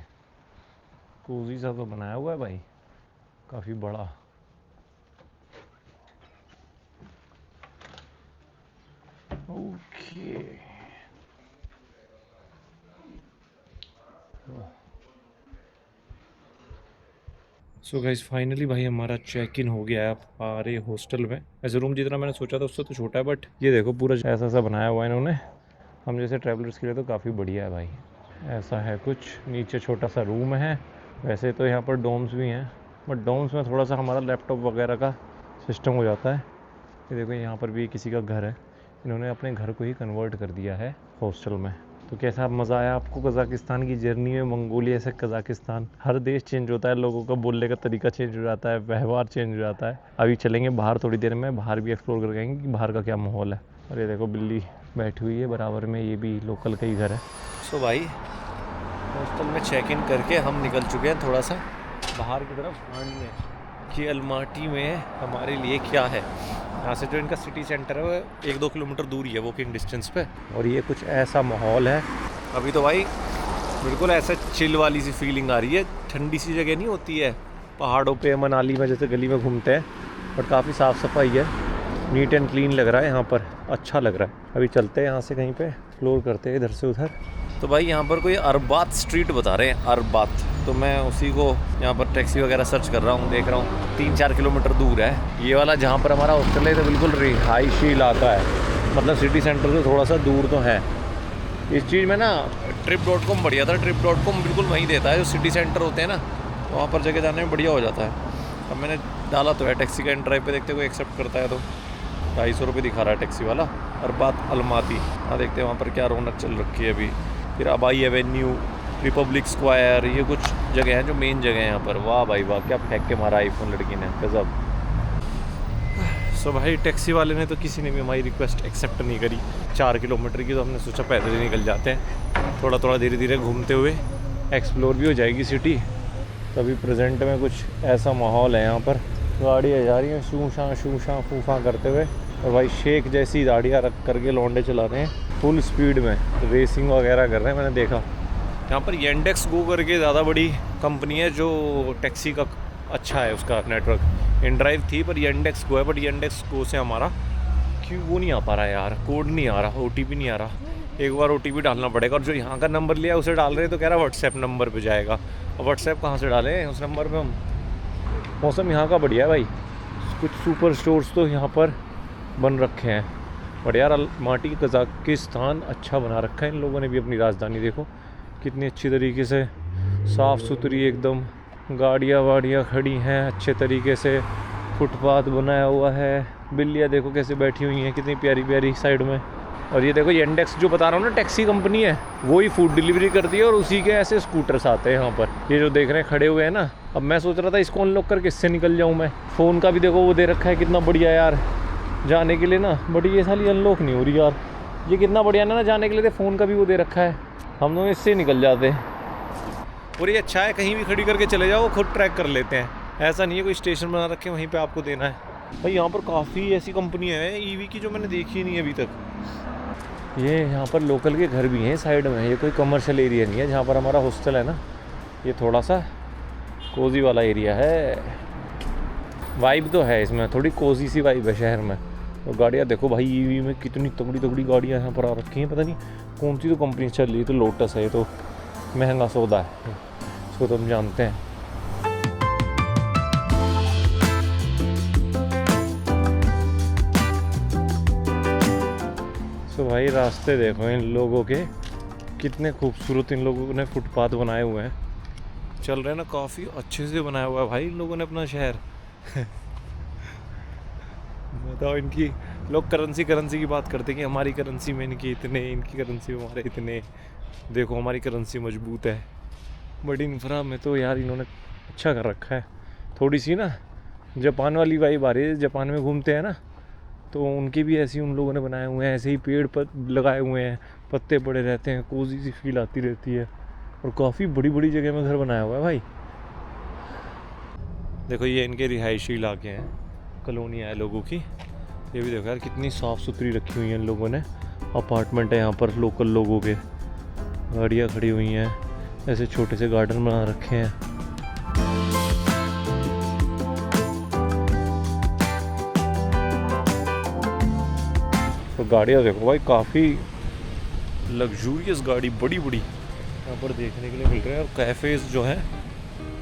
कोजी सा तो बनाया हुआ है भाई, काफ़ी बड़ा। ओके सो गाइस फाइनली भाई हमारा चेक इन हो गया है हमारे हॉस्टल में। ऐसे रूम जितना मैंने सोचा था उससे तो छोटा है, बट ये देखो पूरा ऐसा सा बनाया हुआ है इन्होंने। हम जैसे ट्रैवलर्स के लिए तो काफ़ी बढ़िया है भाई। ऐसा है कुछ, नीचे छोटा सा रूम है। वैसे तो यहाँ पर डोम्स भी हैं, बट डोम्स में थोड़ा सा हमारा लैपटॉप वगैरह का सिस्टम हो जाता है। ये देखो यहाँ पर भी किसी का घर है, इन्होंने अपने घर को ही कन्वर्ट कर दिया है हॉस्टल में। तो कैसा मज़ा आया आपको कज़ाकिस्तान की जर्नी में? मंगोलिया से कज़ाकिस्तान, हर देश चेंज होता है, लोगों का बोलने का तरीका चेंज हो जाता है, व्यवहार चेंज हो जाता है। अभी चलेंगे बाहर थोड़ी देर में, बाहर भी एक्सप्लोर कर आएंगे कि बाहर का क्या माहौल है। और ये देखो बिल्ली बैठी हुई है बराबर में, ये भी लोकल का ही घर है। सो भाई हॉस्टल में चेक इन करके हम निकल चुके हैं थोड़ा सा बाहर की तरफ ढूंढने कि अल्माटी में हमारे लिए क्या है। यहाँ से जो इनका सिटी सेंटर है वो 1-2 किलोमीटर दूर ही है वॉकिंग डिस्टेंस पे। और ये कुछ ऐसा माहौल है अभी तो भाई, बिल्कुल ऐसा चिल वाली सी फीलिंग आ रही है। ठंडी सी जगह नहीं होती है पहाड़ों पे, मनाली में जैसे गली में घूमते हैं, बट काफ़ी साफ़ सफाई है, नीट एंड क्लीन लग रहा है यहाँ पर, अच्छा लग रहा है। अभी चलते हैं यहाँ से कहीं पे, एक्सप्लोर करते हैं इधर से उधर। तो भाई यहाँ पर कोई अरबात स्ट्रीट बता रहे हैं, अरबात। तो मैं उसी को यहाँ पर टैक्सी वगैरह सर्च कर रहा हूँ, देख रहा हूँ 3-4 किलोमीटर दूर है ये वाला जहाँ पर हमारा हॉस्टल है। तो बिल्कुल रिहायशी इलाका है, मतलब सिटी सेंटर से थोड़ा सा दूर तो है। इस चीज़ में ना trip.com बढ़िया था। trip.com बिल्कुल वहीं देता है जो सिटी सेंटर होते हैं ना, वहाँ पर जगह जाने में बढ़िया हो जाता है। अब मैंने डाला तो है टैक्सी का ड्राइव पे, देखते कोई एक्सेप्ट करता है तो 250 रुपये दिखा रहा है टैक्सी वाला। अरबात अलमाती, हाँ देखते हैं वहाँ पर क्या रौनक चल रखी है अभी। फिर अबाई एवेन्यू, रिपब्लिक स्क्वायर, ये कुछ जगह हैं जो मेन जगह है यहाँ पर। वाह भाई वाह, क्या फेंक के मारा आईफोन लड़की ने, गजब। सो भाई टैक्सी वाले ने तो किसी ने भी हमारी रिक्वेस्ट एक्सेप्ट नहीं करी 4 किलोमीटर की, तो हमने सोचा पैदल ही निकल जाते हैं। थोड़ा थोड़ा धीरे धीरे घूमते हुए एक्सप्लोर भी हो जाएगी सिटी। तो अभी प्रेजेंट में कुछ ऐसा माहौल है यहाँ पर, गाड़ियाँ जा रही हैं शू शाँ फूफा करते हुए, और भाई शेख जैसी गाड़ियाँ रख करके लौंडे चला रहे हैं फुल स्पीड में, रेसिंग वगैरह कर रहे हैं। मैंने देखा यहाँ पर येंडेक्स गो करके ज़्यादा बड़ी कंपनी है जो टैक्सी का अच्छा है उसका नेटवर्क। इनड्राइव थी पर येंडेक्स गो है, बट येंडेक्स गो से हमारा क्यों वो नहीं आ पा रहा है यार, कोड नहीं आ रहा, OTP नहीं आ रहा। एक बार OTP डालना पड़ेगा, और जो यहाँ का नंबर लिया उसे डाल रहे हैं तो कह रहा है व्हाट्सएप नंबर पे जाएगा। और व्हाट्सएप कहाँ से डालें उस नंबर पे हम? मौसम यहाँ का बढ़िया है भाई, कुछ सुपर स्टोर्स तो यहाँ पर बन रखे हैं। बट यार अल्माटी कज़ाकिस्तान अच्छा बना रखा है इन लोगों ने भी अपनी राजधानी। देखो कितनी अच्छी तरीके से साफ़ सुथरी एकदम, गाड़ियाँ वाड़ियाँ खड़ी हैं अच्छे तरीके से, फुटपाथ बनाया हुआ है। बिल्लियाँ देखो कैसे बैठी हुई हैं, कितनी प्यारी प्यारी साइड में। और ये देखो येंडेक्स जो बता रहा हूँ ना टैक्सी कंपनी है, वही फूड डिलीवरी करती है, और उसी के ऐसे स्कूटर्स आते हैं यहाँ पर। ये जो देख रहे हैं खड़े हुए हैं ना, अब मैं सोच रहा था इसको अनलॉक करके इससे निकल जाऊँ मैं। फ़ोन का भी देखो वो दे रखा है, कितना बढ़िया यार जाने के लिए ना, बट ये साली अनलॉक नहीं हो रही यार। ये कितना बढ़िया ना जाने के लिए, फ़ोन का भी वो दे रखा है, हम लोग इससे निकल जाते हैं। और ये अच्छा है, कहीं भी खड़ी करके चले जाओ, खुद ट्रैक कर लेते हैं। ऐसा नहीं है कोई स्टेशन बना रखे वहीं पे आपको देना है। भाई यहाँ पर काफ़ी ऐसी कंपनियाँ हैं EV की जो मैंने देखी नहीं अभी तक। ये यहाँ पर लोकल के घर भी हैं साइड में, ये कोई कमर्शियल एरिया नहीं है जहाँ पर हमारा हॉस्टल है ना, ये थोड़ा सा कोजी वाला एरिया है। वाइब तो है इसमें, थोड़ी कोजी सी वाइब है शहर में। और गाड़ियाँ देखो भाई EV में कितनी तगड़ी तगड़ी गाड़ियाँ यहाँ पर आ रखी हैं, पता नहीं कौन सी तो कंपनी चल रही है। तो लोटस है, ये तो महंगा सौदा है, इसको तो हम जानते हैं। तो भाई रास्ते देखो इन लोगों के, कितने खूबसूरत इन लोगों ने फुटपाथ बनाए हुए हैं। चल रहे हैं ना, काफ़ी अच्छे से बनाया हुआ है भाई इन लोगों ने अपना शहर। बताओ, इनकी लोग करेंसी की बात करते हैं कि हमारी करेंसी में इनकी इतने, इनकी करेंसी में हमारे इतने। देखो हमारी करेंसी मजबूत है, बट इंफ्रा में तो यार इन्होंने अच्छा कर रखा है। थोड़ी सी ना जापान वाली वाइब आ रही है, जापान में घूमते हैं ना तो उनकी भी ऐसी उन लोगों ने बनाए हुए हैं, ऐसे ही पेड़ पर लगाए हुए हैं, पत्ते पड़े रहते हैं, कोजी सी फील आती रहती है। और काफ़ी बड़ी बड़ी जगह में घर बनाया हुआ है भाई। देखो ये इनके रिहायशी इलाके हैं, कॉलोनियाँ है लोगों की। ये भी देखो यार कितनी साफ़ सुथरी रखी हुई हैं इन लोगों ने। अपार्टमेंट है यहाँ पर लोकल लोगों के, गाड़ियाँ खड़ी हुई हैं, ऐसे छोटे से गार्डन बना रखे हैं। तो गाड़ियाँ देखो भाई, काफ़ी लग्जूरियस गाड़ी, बड़ी बड़ी यहाँ पर देखने के लिए मिल रहे हैं और कैफ़ेज़ जो हैं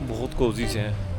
बहुत कोजी से हैं।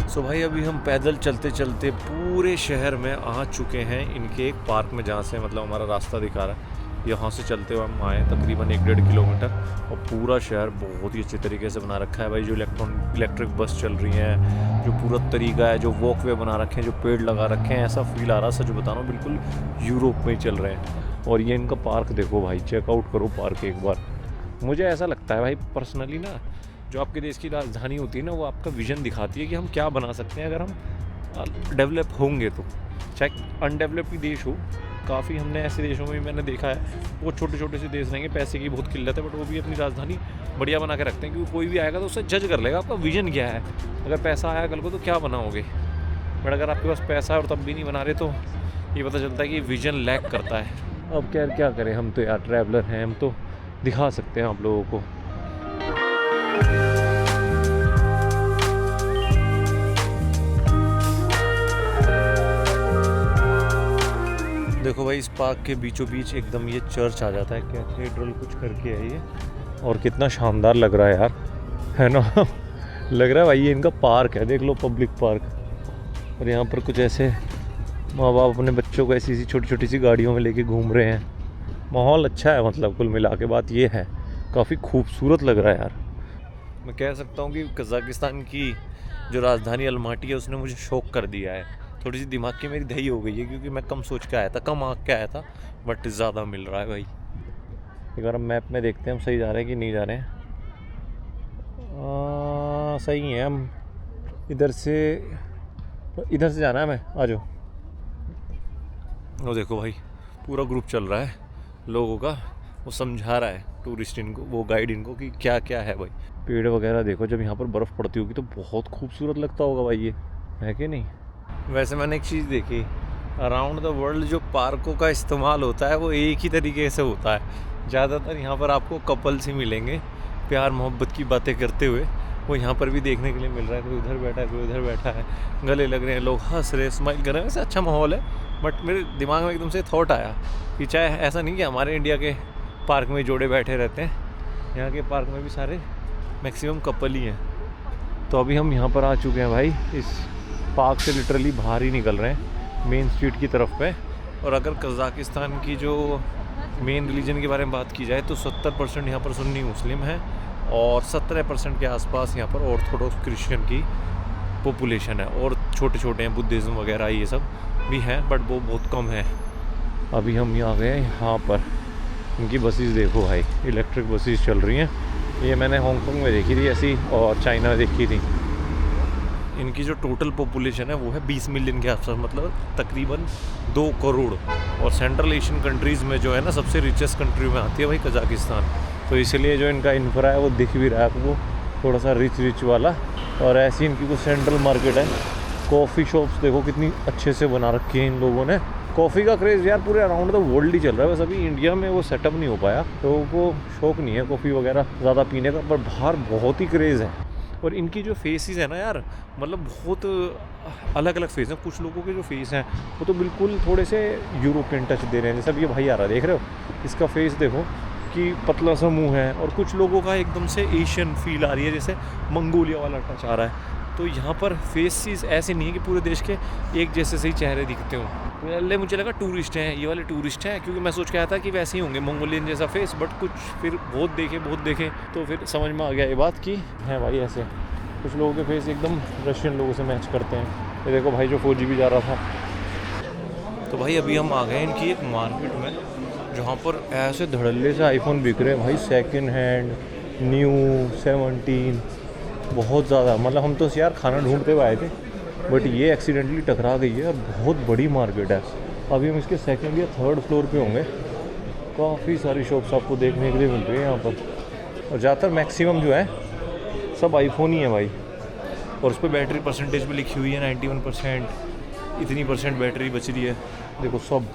सो भाई अभी हम पैदल चलते चलते पूरे शहर में आ चुके हैं इनके एक पार्क में, जहाँ से मतलब हमारा रास्ता दिखा रहा है। यहाँ से चलते हुए हम आए तकरीबन 1-1.5 किलोमीटर और पूरा शहर बहुत ही अच्छे तरीके से बना रखा है भाई। जो इलेक्ट्रिक बस चल रही है, जो पूरा तरीका है, जो वॉकवे बना रखे हैं, जो पेड़ लगा रखे हैं, ऐसा फील आ रहा है सच बता रहा हूँ बिल्कुल यूरोप में ही चल रहे हैं। और ये इनका पार्क देखो भाई, चेकआउट करो पार्क एक बार। मुझे ऐसा लगता है भाई पर्सनली ना, जो आपके देश की राजधानी होती है ना, वो आपका विजन दिखाती है कि हम क्या बना सकते हैं अगर हम डेवलप होंगे तो। चाहे अनडेवलप्ड देश हो, काफ़ी हमने ऐसे देशों में भी मैंने देखा है वो छोटे छोटे से देश रहेंगे, पैसे की बहुत किल्लत है, बट वो भी अपनी राजधानी बढ़िया बना के रखते हैं क्योंकि कोई भी आएगा तो उससे जज कर लेगा आपका विजन क्या है। अगर पैसा आया कल को तो क्या बनाओगे, बट अगर आपके पास पैसा है और तब भी नहीं बना रहे तो ये पता चलता है कि विजन लैक करता है। अब क्या करें, हम तो यार ट्रैवलर हैं, हम तो दिखा सकते हैं आप लोगों को। देखो भाई इस पार्क के बीचों बीच एकदम ये चर्च आ जाता है, कैथेड्रल कुछ करके है ये, और कितना शानदार लग रहा है यार, है ना। लग रहा है भाई ये इनका पार्क है, देख लो पब्लिक पार्क। और यहाँ पर कुछ ऐसे माँ बाप अपने बच्चों को ऐसी छोटी छोटी सी गाड़ियों में लेके घूम रहे हैं। माहौल अच्छा है, मतलब कुल मिला के बात ये है, काफ़ी खूबसूरत लग रहा है यार। मैं कह सकता हूँ कि कज़ाकिस्तान की जो राजधानी अलमाटी है उसने मुझे शौक कर दिया है। थोड़ी सी दिमाग की मेरी दही हो गई है क्योंकि मैं कम सोच के आया था, कम आँख के आया था, बट ज़्यादा मिल रहा है भाई। एक बार हम मैप में देखते हैं हम सही जा रहे हैं कि नहीं जा रहे हैं। सही है, हम इधर से जाना है हमें, आ जाओ। वो देखो भाई पूरा ग्रुप चल रहा है लोगों का, वो समझा रहा है टूरिस्ट इनको, वो गाइड इनको कि क्या क्या है भाई। पेड़ वगैरह देखो, जब यहाँ पर बर्फ़ पड़ती होगी तो बहुत खूबसूरत लगता होगा भाई, ये है कि नहीं। वैसे मैंने एक चीज़ देखी, अराउंड द वर्ल्ड जो पार्कों का इस्तेमाल होता है वो एक ही तरीके से होता है। ज़्यादातर यहाँ पर आपको कपल्स ही मिलेंगे प्यार मोहब्बत की बातें करते हुए, वो यहाँ पर भी देखने के लिए मिल रहा है। कोई उधर बैठा है, कोई उधर बैठा है, गले लग रहे हैं, लोग हंस रहे, स्माइल कर रहे हैं। वैसे अच्छा माहौल है, बट मेरे दिमाग में एकदम से थॉट आया कि चाहे ऐसा नहीं कि हमारे इंडिया के पार्क में जोड़े बैठे रहते हैं, यहाँ के पार्क में भी सारे मैक्सिमम कपल ही हैं। तो अभी हम यहाँ पर आ चुके हैं भाई, इस पार्क से लिटरली बाहर ही निकल रहे हैं मेन स्ट्रीट की तरफ पे। और अगर कज़ाकिस्तान की जो मेन रिलीजन के बारे में बात की जाए तो 70% यहाँ पर सुन्नी मुस्लिम है और 17% के आसपास यहाँ पर ऑर्थोडॉक्स क्रिश्चियन की पॉपुलेशन है, और छोटे छोटे हैं बुद्धिज़्म वगैरह ये सब भी हैं, बट वो बहुत कम है। अभी हम यहाँ गए, यहाँ पर इनकी बसेस देखो भाई, इलेक्ट्रिक बसेस चल रही हैं। ये मैंने हांगकांग में देखी थी ऐसी, और चाइना में देखी थी। इनकी जो टोटल पॉपुलेशन है वो है 20 मिलियन के आसपास, मतलब तकरीबन 2 करोड़। और सेंट्रल एशियन कंट्रीज़ में जो है ना सबसे रिचेस्ट कंट्री में आती है भाई कज़ाकिस्तान। तो इसलिए जो इनका इंफ्रा है वो दिख भी रहा है आपको, थोड़ा सा रिच वाला। और ऐसी इनकी कुछ सेंट्रल मार्केट है। कॉफ़ी शॉप्स देखो कितनी अच्छे से बना रखी है इन लोगों ने। कॉफ़ी का क्रेज़ यार पूरे अराउंड द वर्ल्ड ही चल रहा है, बस अभी इंडिया में वो सेटअप नहीं हो पाया, तो वो शौक नहीं है कॉफ़ी वगैरह ज़्यादा पीने का, पर बाहर बहुत ही क्रेज़ है। और इनकी जो फेसेस है ना यार, मतलब बहुत अलग अलग फेस हैं। कुछ लोगों के जो फेस हैं वो तो बिल्कुल थोड़े से यूरोपियन टच दे रहे हैं, जैसे अब ये भाई आ रहा है, देख रहे हो इसका फेस देखो कि पतला सा मुंह है। और कुछ लोगों का एकदम से एशियन फील आ रही है, जैसे मंगोलिया वाला टच आ रहा है। तो यहाँ पर फेसेस ऐसे नहीं है कि पूरे देश के एक जैसे से ही चेहरे दिखते हों। पहले मुझे लगा टूरिस्ट हैं, ये वाले टूरिस्ट हैं, क्योंकि मैं सोच के आया था कि वैसे ही होंगे मंगोलियन जैसा फेस, बट कुछ फिर बहुत देखे तो फिर समझ में आ गया ये बात कि है भाई ऐसे। कुछ लोगों के फेस एकदम रशियन लोगों से मैच करते हैं। ये देखो भाई जो फौजी भी जा रहा था। तो भाई अभी हम आ गए इनकी एक मार्केट में, जहाँ पर ऐसे धड़ल्ले से आईफोन बिक रहे हैं भाई, सेकंड हैंड, न्यू, 17, बहुत ज़्यादा। मतलब हम तो यार खाना ढूंढते हुए आए थे, बट ये एक्सीडेंटली टकरा गई है। और बहुत बड़ी मार्केट है। अभी हम इसके सेकंड या थर्ड फ्लोर पे होंगे। काफ़ी सारी शॉप्स आपको देखने के लिए मिल रही है यहाँ पर, और ज़्यादातर मैक्सिमम जो है सब आईफोन ही है भाई। और उस पर बैटरी परसेंटेज भी लिखी हुई है 91%, इतनी % बैटरी बच रही है। देखो सब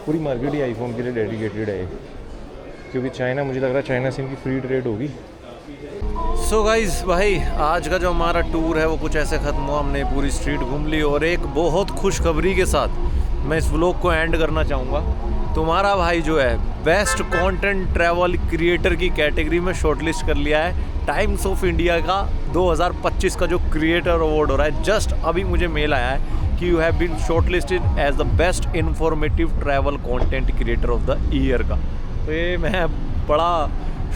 पूरी मार्केट ही आईफोन के लिए डेडिकेटेड है, क्योंकि चाइना, मुझे लग रहा है चाइना से इनकी फ्री ट्रेड होगी। सो गाइज भाई, आज का जो हमारा टूर है वो कुछ ऐसे ख़त्म हुआ। हमने पूरी स्ट्रीट घूम ली और एक बहुत खुशखबरी के साथ मैं इस व्लॉग को एंड करना चाहूँगा। तुम्हारा भाई जो है बेस्ट कंटेंट ट्रैवल क्रिएटर की कैटेगरी में शॉर्टलिस्ट कर लिया है टाइम्स ऑफ इंडिया का 2025 का जो क्रिएटर अवार्ड हो रहा है। जस्ट अभी मुझे मेल आया है कि you have been shortlisted as the best informative travel content creator of the year का। तो ये मैं बड़ा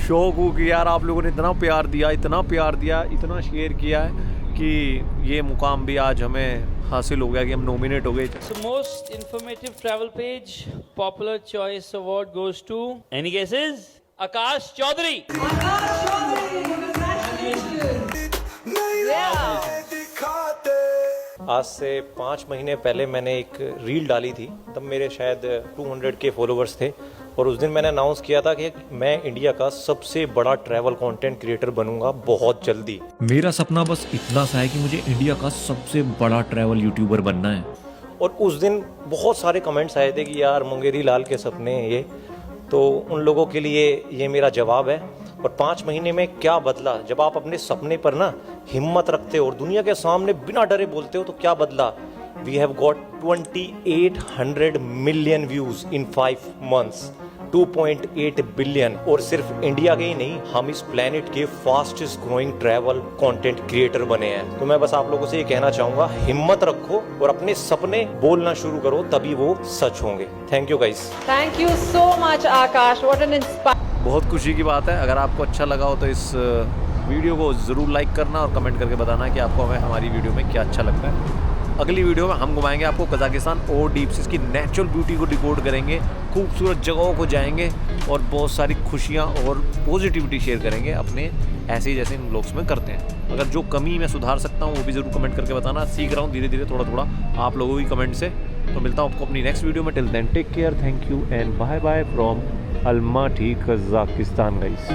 शौक हूँ कि यार आप लोगों ने इतना प्यार दिया, इतना शेयर किया है कि ये मुकाम भी आज हमें हासिल हो गया कि हम नॉमिनेट हो गए। So most informative travel page, popular choice award goes to, any guesses? Akash Chaudhary. आज से 5 महीने पहले मैंने एक रील डाली थी, तब मेरे शायद 200K फॉलोवर्स थे और उस दिन मैंने अनाउंस किया था कि मैं इंडिया का सबसे बड़ा ट्रैवल कंटेंट क्रिएटर बनूंगा बहुत जल्दी। मेरा सपना बस इतना सा है कि मुझे इंडिया का सबसे बड़ा ट्रैवल यूट्यूबर बनना है। और उस दिन बहुत सारे कमेंट्स आए थे कि यार मुंगेरी लाल के सपने हैं ये, तो उन लोगों के लिए ये मेरा जवाब है। और 5 महीने में क्या बदला, जब आप अपने सपने पर ना हिम्मत रखते हो और दुनिया के सामने बिना डरे बोलते हो, तो क्या बदला। We have got 2800 million views in 5 months, 2.8 billion. और सिर्फ इंडिया के ही नहीं, हम इस प्लेनेट के fastest growing travel content creator बने हैं। तो मैं बस आप लोगों से ये कहना चाहूंगा, हिम्मत रखो और अपने सपने बोलना शुरू करो, तभी वो सच होंगे। Thank you guys. Thank you so much, Akash. What an inspiring. बहुत खुशी की बात है। अगर आपको अच्छा लगा हो तो इस वीडियो को ज़रूर लाइक करना और कमेंट करके बताना कि आपको हमारी वीडियो में क्या अच्छा लगता है। अगली वीडियो में हम घुमाएंगे आपको कजाकिस्तान और डीप सी की नेचुरल ब्यूटी को डिकोड करेंगे, खूबसूरत जगहों को जाएंगे और बहुत सारी खुशियाँ और पॉजिटिविटी शेयर करेंगे अपने ऐसे ही जैसे इन ब्लॉग्स में करते हैं। अगर जो कमी मैं सुधार सकता हूँ वो भी ज़रूर कमेंट करके बताना। सीख रहा हूँ धीरे धीरे, थोड़ा थोड़ा आप लोगों की कमेंट से। तो मिलता हूँ आपको अपनी नेक्स्ट वीडियो में। Till then take care, thank you and bye bye from Almaty Kazakhstan guys.